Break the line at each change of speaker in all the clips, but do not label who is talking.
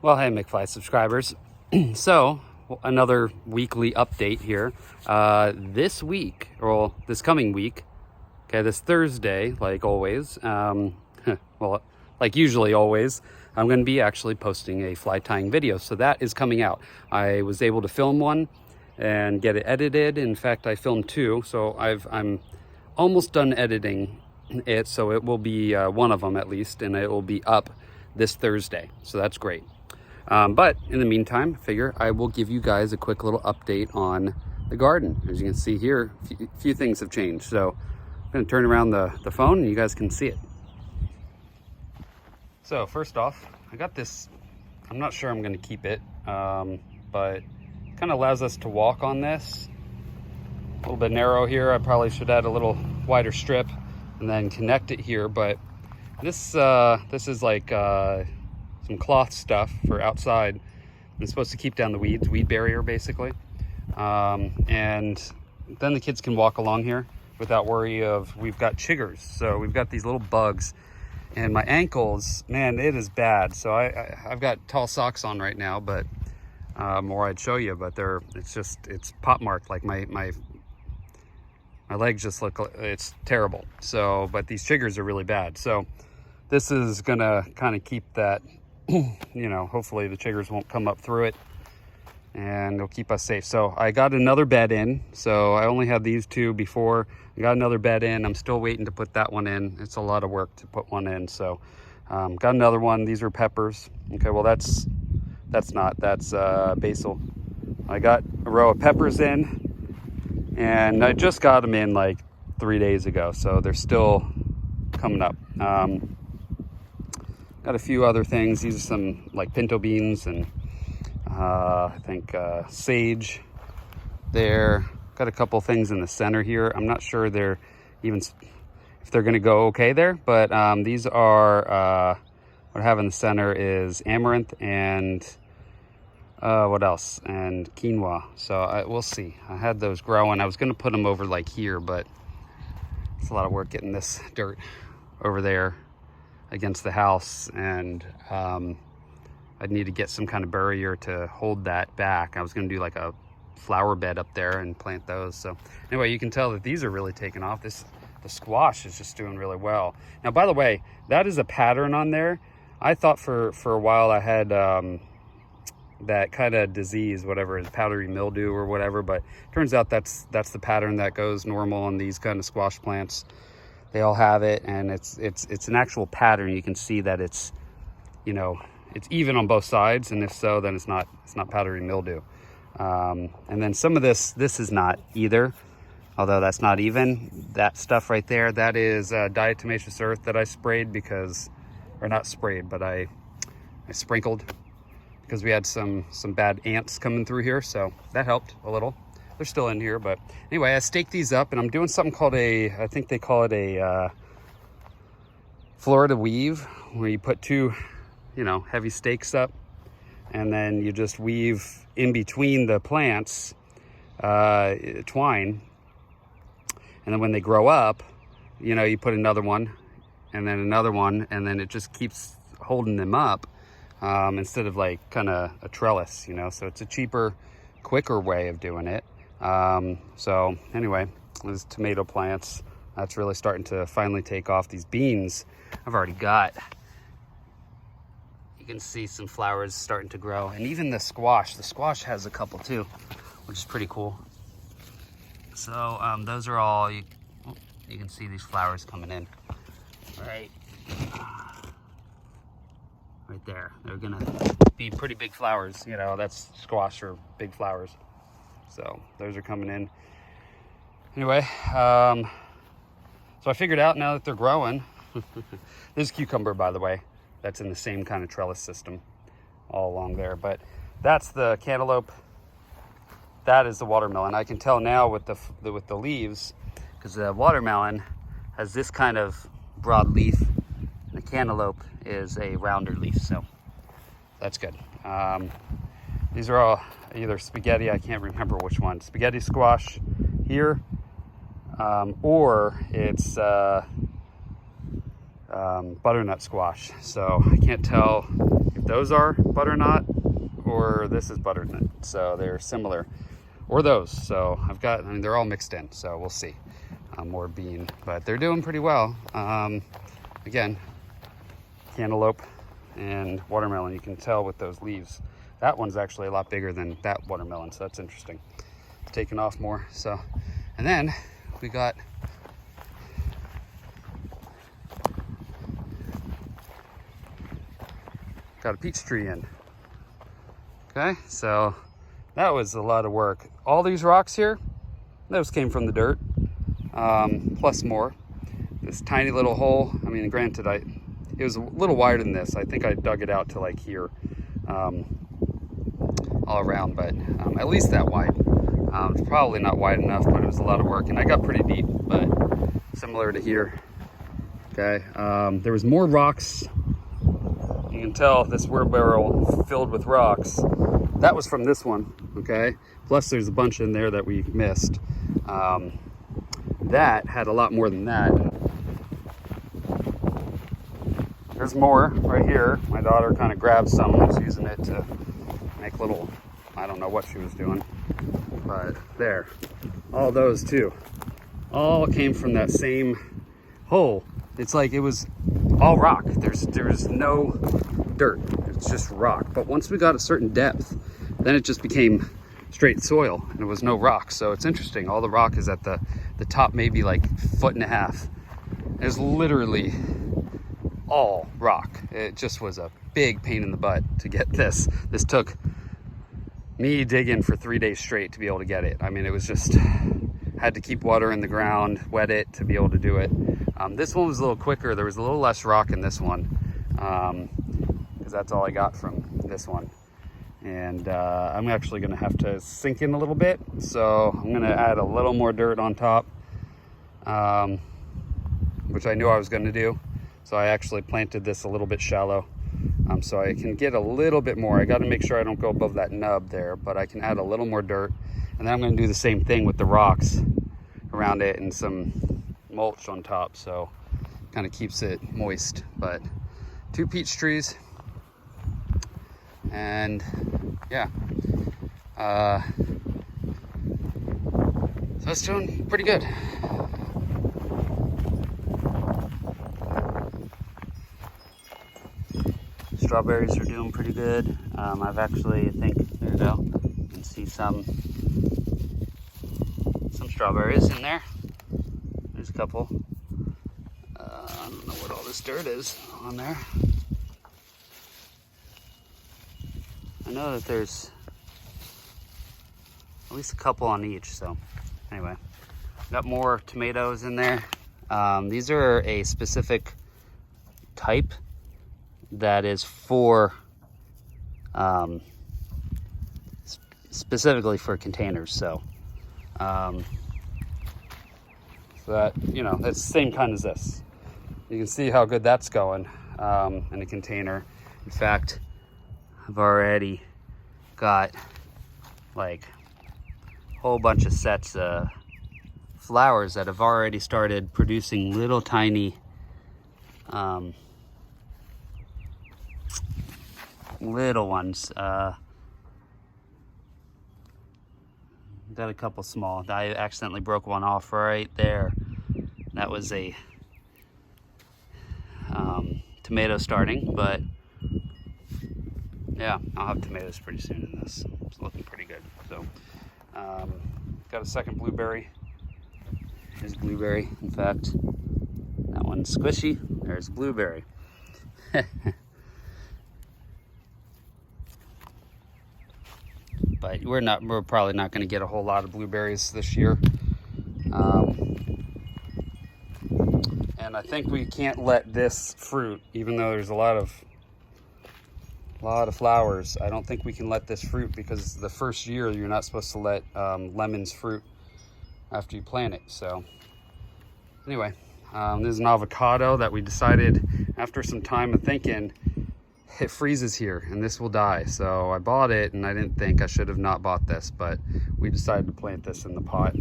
Well, hey, Mcfly subscribers. So, another weekly update here. This week, or this coming week, okay, this Thursday, like always, well, like usually always, I'm going to be actually posting a fly tying video. So that is coming out. I was able to film one and get it edited. In fact, I filmed two, so I'm almost done editing it. So it will be one of them at least, and it will be up this Thursday. So that's great. But in the meantime, I figure I will give you guys a quick little update on the garden. As you can see here, a few things have changed. So I'm going to turn around the phone and you guys can see it. So first off, I got this, I'm not sure I'm going to keep it, but it kind of allows us to walk on this. A little bit narrow here. I probably should add a little wider strip and then connect it here. But this is like some cloth stuff for outside. It's supposed to keep down the weeds, weed barrier basically. And then the kids can walk along here without worry of, we've got chiggers. So we've got these little bugs, and my ankles, man, it is bad. So I've got tall socks on right now, but or I'd show you, but it's pop marked. Like my legs just look, it's terrible. So, but these chiggers are really bad. So this is gonna kind of keep that, you know, hopefully the chiggers won't come up through it, and it'll keep us safe. So I got another bed in. So I only had these two before. I got another bed in. I'm still waiting to put that one in. It's a lot of work to put one in. So got another one. These are peppers. Okay, well that's basil. I got a row of peppers in, and I just got them in like 3 days ago. So they're still coming up. Got a few other things. These are some like pinto beans and I think sage there. Got a couple things in the center here. I'm not sure they're even if they're gonna go okay there, but these are what I have in the center is amaranth and what else? And quinoa. So we'll see. I had those growing. I was gonna put them over like here, but it's a lot of work getting this dirt over there against the house, and I'd need to get some kind of barrier to hold that back. I was going to do like a flower bed up there and plant those. So anyway, you can tell that these are really taking off. The squash is just doing really well. Now, by the way, that is a pattern on there. I thought for a while I had that kind of disease, whatever, is powdery mildew or whatever, but turns out that's the pattern that goes normal on these kind of squash plants. They all have it, and it's an actual pattern. You can see that it's, you know, it's even on both sides, and if so, then it's not powdery mildew. And then some of this is not either, although that's not even. That stuff right there, that is diatomaceous earth that I sprayed because, or not sprayed, but I sprinkled because we had some bad ants coming through here, so that helped a little. They're still in here, but anyway, I staked these up, and I'm doing something called I think they call it a Florida weave, where you put two, you know, heavy stakes up, and then you just weave in between the plants, twine, and then when they grow up, you know, you put another one, and then another one, and then it just keeps holding them up, instead of like kind of a trellis, you know. So it's a cheaper, quicker way of doing it. So anyway, these tomato plants, that's really starting to finally take off. These beans I've already got, you can see some flowers starting to grow, and even the squash has a couple too, which is pretty cool. So those are all, you can see these flowers coming in right there. They're gonna be pretty big flowers, you know. That's squash or big flowers. So those are coming in. Anyway, so I figured out now that they're growing. This is cucumber, by the way. That's in the same kind of trellis system all along there. But that's the cantaloupe. That is the watermelon. I can tell now with the leaves, because the watermelon has this kind of broad leaf. The cantaloupe is a rounder leaf, so that's good. These are all either spaghetti, I can't remember which one, spaghetti squash here, or it's butternut squash. So I can't tell if those are butternut or this is butternut. So they're similar, or those. So I've got, I mean, they're all mixed in, so we'll see. More bean, but they're doing pretty well. Again, cantaloupe and watermelon, you can tell with those leaves. That one's actually a lot bigger than that watermelon, so that's interesting. It's taking off more. So, and then we got a peach tree in. Okay, so that was a lot of work. All these rocks here, those came from the dirt, plus more. This tiny little hole, I mean, granted, it was a little wider than this. I think I dug it out to like here, all around, but at least that wide. It's probably not wide enough, but it was a lot of work, and I got pretty deep, but similar to here. Okay, there was more rocks. You can tell this wheelbarrow filled with rocks. That was from this one, okay? Plus there's a bunch in there that we missed. That had a lot more than that. There's more right here. My daughter kind of grabbed some and was using it to make little, I don't know what she was doing, but there. All those too. All came from that same hole. It's like it was all rock. There's no dirt. It's just rock. But once we got a certain depth, then it just became straight soil and it was no rock. So it's interesting. All the rock is at the top, maybe like 1.5 feet. It's literally all rock. It just was a big pain in the butt to get this. This took me digging for 3 days straight to be able to get it. I mean, it was just, had to keep water in the ground, wet it to be able to do it. This one was a little quicker. There was a little less rock in this one, because that's all I got from this one. And I'm actually gonna have to sink in a little bit. So I'm gonna add a little more dirt on top, which I knew I was gonna do. So I actually planted this a little bit shallow, so I can get a little bit more. I gotta make sure I don't go above that nub there, but I can add a little more dirt. And then I'm gonna do the same thing with the rocks around it and some mulch on top, so kind of keeps it moist. But 2 peach trees, and yeah, so it's doing pretty good. Strawberries are doing pretty good. I've actually, I think, there you go, you can see some strawberries in there. There's a couple. I don't know what all this dirt is on there. I know that there's at least a couple on each, so anyway. Got more tomatoes in there. These are a specific type that is for, specifically for containers, so that, you know, it's the same kind as this. You can see how good that's going in a container. In fact, I've already got like a whole bunch of sets of flowers that have already started producing little tiny little ones. Got a couple small. I accidentally broke one off right there. That was a tomato starting, but yeah, I'll have tomatoes pretty soon in this. It's looking pretty good. So got a second blueberry. Here's blueberry. In fact, that one's squishy. There's blueberry. But we're probably not going to get a whole lot of blueberries this year. And I think we can't let this fruit, even though there's a lot of flowers, I don't think we can let this fruit, because the first year you're not supposed to let lemons fruit after you plant it. So anyway, there's an avocado that we decided after some time of thinking, it freezes here and this will die. So I bought it, and I didn't think I should have not bought this, but we decided to plant this in the pot.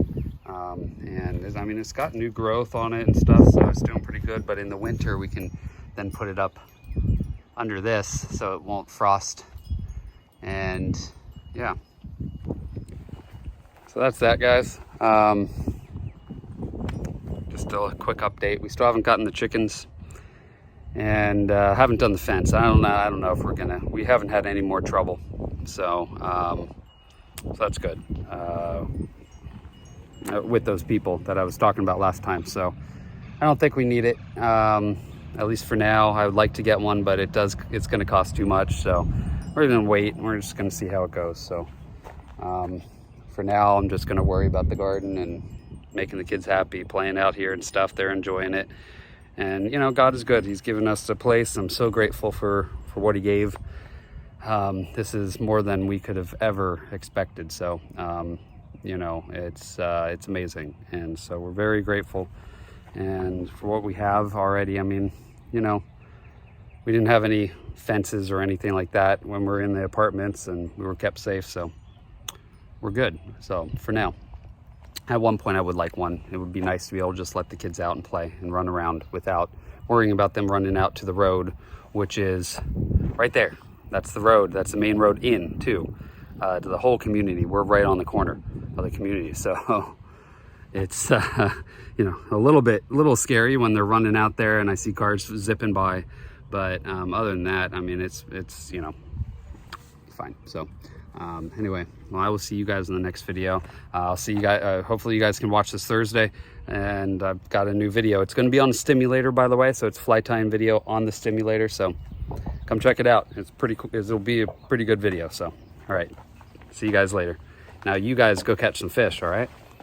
And I mean, it's got new growth on it and stuff, so it's doing pretty good. But in the winter, we can then put it up under this so it won't frost. And yeah, so that's that, guys. Just a quick update. We still haven't gotten the chickens, and haven't done the fence. I don't know if we're gonna. We haven't had any more trouble, so that's good. With those people that I was talking about last time, so I don't think we need it. At least for now. I would like to get one, but it's going to cost too much, so we're going to wait. We're just going to see how it goes. So for now, I'm just going to worry about the garden and making the kids happy, playing out here and stuff. They're enjoying it, and you know, God is good. He's given us a place. I'm so grateful for what he gave. This is more than we could have ever expected, so you know, it's amazing, and so we're very grateful. And for what we have already, I mean, you know, we didn't have any fences or anything like that when we were in the apartments, and we were kept safe, so we're good. So for now, at one point I would like one. It would be nice to be able to just let the kids out and play and run around without worrying about them running out to the road, which is right there. That's the road. That's the main road in to the whole community. We're right on the corner of the community, so it's you know, a little scary when they're running out there and I see cars zipping by, but other than that, I mean, it's you know, fine. So anyway, well, I will see you guys in the next video. I'll see you guys, hopefully you guys can watch this Thursday, and I've got a new video. It's going to be on the stimulator, by the way, so it's fly tying video on the stimulator, so come check it out. It's pretty cool. It'll be a pretty good video. So all right, see you guys later. Now you guys go catch some fish, all right?